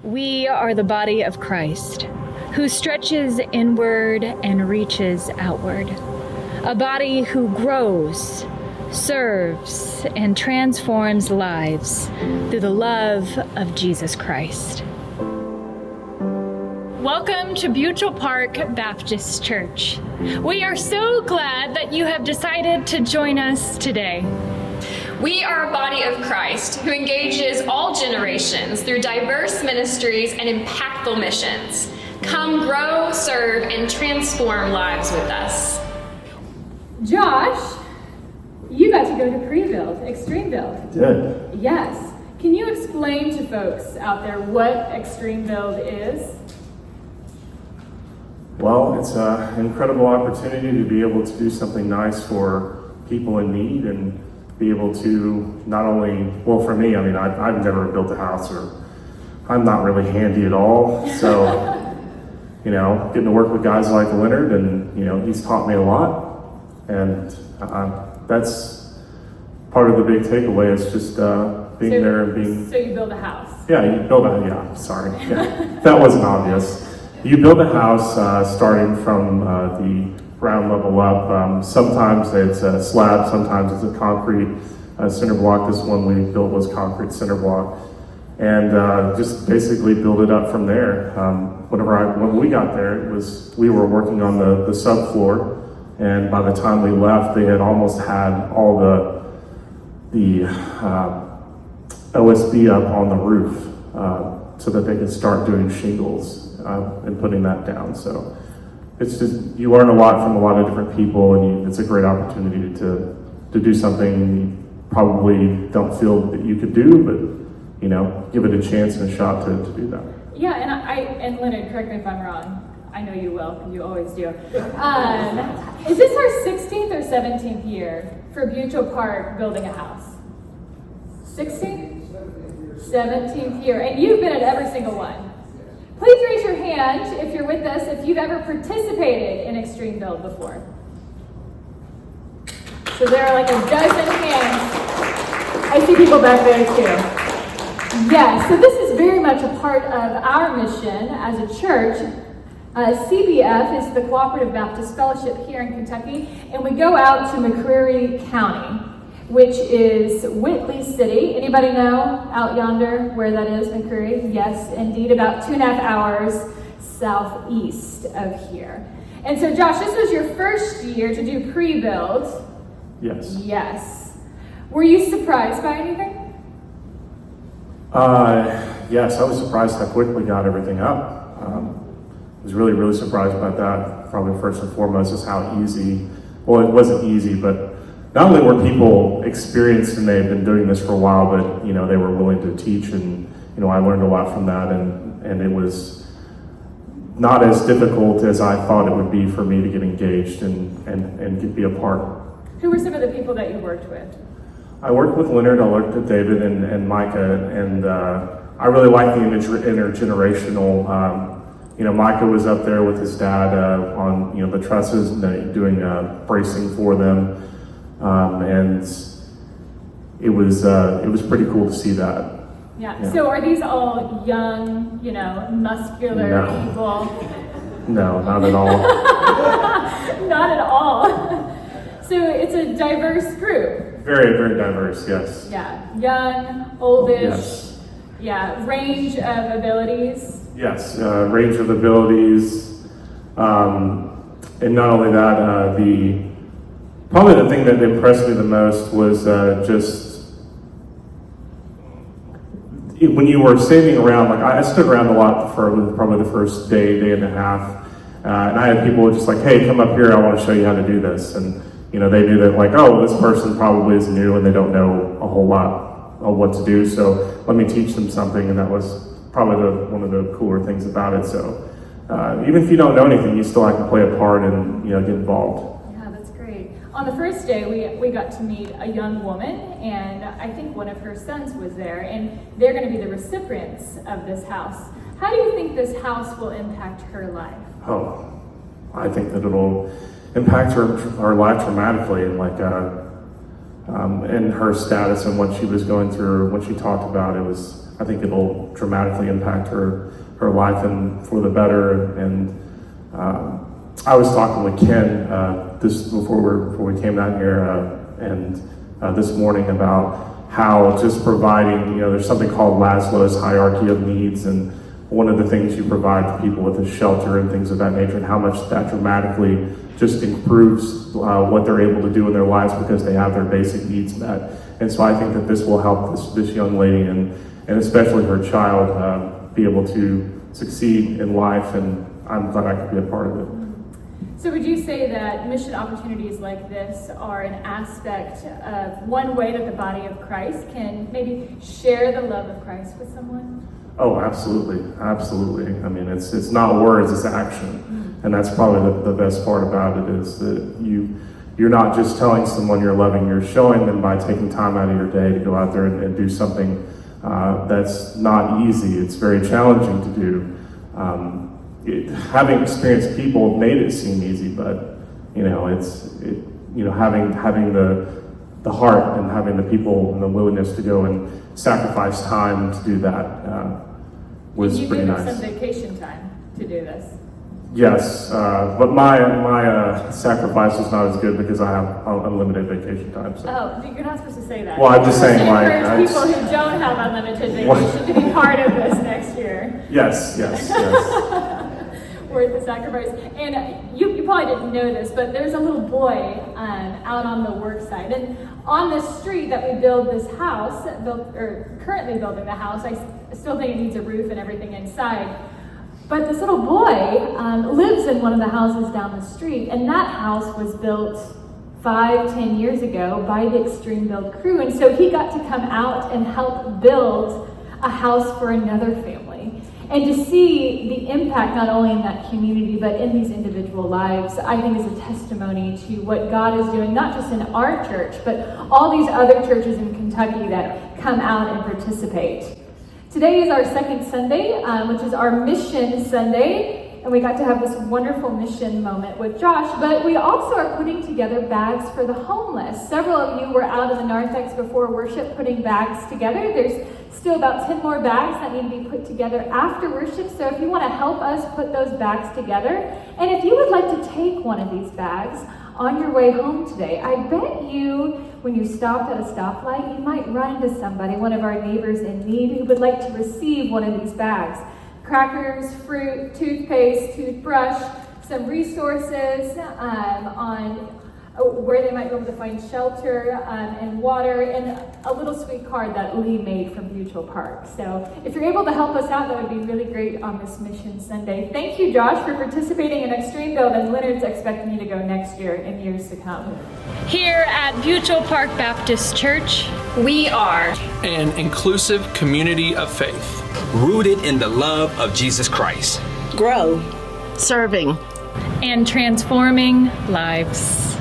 We are the body of Christ, who stretches inward and reaches outward. A body who grows, serves, and transforms lives through the love of Jesus Christ. Welcome to Butchell Park Baptist Church. We are so glad that you have decided to join us today. We are a body of Christ who engages all generations through diverse ministries and impactful missions. Come grow, serve, and transform lives with us. Josh, you got to go to pre-build, extreme build. Did. Yes. Can you explain to folks out there what extreme build is? Well, it's an incredible opportunity to be able to do something nice for people in need and be able to not only, well, for me, I mean, I've never built a house, or I'm not really handy at all. So, getting to work with guys like Leonard, and, he's taught me a lot. And that's part of the big takeaway is just being there and being... So you build a house? Yeah, that wasn't obvious. You build a house starting from the ground level up. Sometimes it's a slab, sometimes it's a concrete cinder block. This one we built was concrete cinder block. And just basically build it up from there. When we got there, we were working on the subfloor, and by the time we left, they had almost had all the OSB up on the roof so that they could start doing shingles and putting that down. So it's just, you learn a lot from a lot of different people, and it's a great opportunity to do something you probably don't feel that you could do, but give it a chance and a shot to do that. Yeah, and Leonard, correct me if I'm wrong. I know you will, you always do. Is this our 16th or 17th year for Butchell Park building a house? 16th? 17th year, and you've been at every single one. Please raise your hand if you're with us if you've ever participated in Extreme Build before. So there are like a dozen hands. I see people back there too. Yes, so this is very much a part of our mission as a church. CBF is the Cooperative Baptist Fellowship here in Kentucky, and we go out to McCreary County, which is Whitley City. Anybody know out yonder where that is, McCreary? Yes, indeed, about 2.5 hours southeast of here. And so, Josh, this was your first year to do pre-build. Yes. Yes. Were you surprised by anything? Yes, I was surprised how quick we got everything up. I was really, really surprised about that. Probably first and foremost is how easy, well, it wasn't easy, but not only were people experienced and they had been doing this for a while, but they were willing to teach, and I learned a lot from that, and it was not as difficult as I thought it would be for me to get engaged and be a part. Who were some of the people that you worked with? I worked with Leonard, I worked with David and Micah, and I really like the intergenerational. Micah was up there with his dad on the trusses and doing bracing for them. And it was pretty cool to see that. Yeah. So are these all young, muscular people? No, not at all. Not at all. So it's a diverse group. Very, very diverse, yes. Yeah. Young, oldish. Yes. Yeah. Range of abilities. Yes, range of abilities. And not only that, probably the thing that impressed me the most was just when you were standing around, like I stood around a lot for probably the first day and a half, and I had people just like, hey, come up here, I want to show you how to do this. And they knew that like, oh, this person probably is new and they don't know a whole lot of what to do, so let me teach them something. And that was probably one of the cooler things about it. So even if you don't know anything, you still have to play a part and get involved. On the first day, we got to meet a young woman, and I think one of her sons was there, and they're going to be the recipients of this house. How do you think this house will impact her life? Oh, I think that it'll impact her life dramatically, and in her status and what she was going through, what she talked about, it was I think it'll dramatically impact her life and for the better. And I was talking with Ken this before we came down here and this morning about how just providing, there's something called Maslow's hierarchy of needs, and one of the things you provide for people with is shelter and things of that nature, and how much that dramatically just improves what they're able to do in their lives because they have their basic needs met. And so I think that this will help this young lady and especially her child be able to succeed in life, and I'm glad I could be a part of it. So would you say that mission opportunities like this are an aspect of one way that the body of Christ can maybe share the love of Christ with someone? Oh, absolutely, absolutely. I mean, it's not words, it's action. And that's probably the best part about it, is that you're not just telling someone you're loving, you're showing them by taking time out of your day to go out there and do something that's not easy. It's very challenging to do. Having experienced people made it seem easy, but having the heart and having the people and the willingness to go and sacrifice time to do that was pretty nice. You gave some vacation time to do this. Yes, but my sacrifice was not as good because I have unlimited vacation time. So. Oh, you're not supposed to say that. Well, I'm just saying, encourage people who don't have unlimited vacation to be part of this next year. Yes. Worth the sacrifice. And you probably didn't know this, but there's a little boy out on the work site. And on this street that we build this house, currently building the house, I still think it needs a roof and everything inside. But this little boy lives in one of the houses down the street, and that house was built 5-10 years ago by the Extreme Build crew. And so he got to come out and help build a house for another family. And to see the impact not only in that community, but in these individual lives, I think is a testimony to what God is doing, not just in our church, but all these other churches in Kentucky that come out and participate. Today is our second Sunday, which is our Mission Sunday, and we got to have this wonderful mission moment with Josh, but we also are putting together bags for the homeless. Several of you were out in the narthex before worship putting bags together. There's still about 10 more bags that need to be put together after worship, so if you want to help us put those bags together, and if you would like to take one of these bags on your way home today, I bet you, when you stopped at a stoplight, you might run into somebody, one of our neighbors in need, who would like to receive one of these bags. Crackers, fruit, toothpaste, toothbrush, some resources on where they might be able to find shelter and water, and a little sweet card that Lee made from Mutual Park. So if you're able to help us out, that would be really great on this Mission Sunday. Thank you, Josh, for participating in Extreme Build, and Leonard's expecting you to go next year and years to come. Here at Mutual Park Baptist Church, We are an inclusive community of faith, rooted in the love of Jesus Christ. Grow, serving, and transforming lives.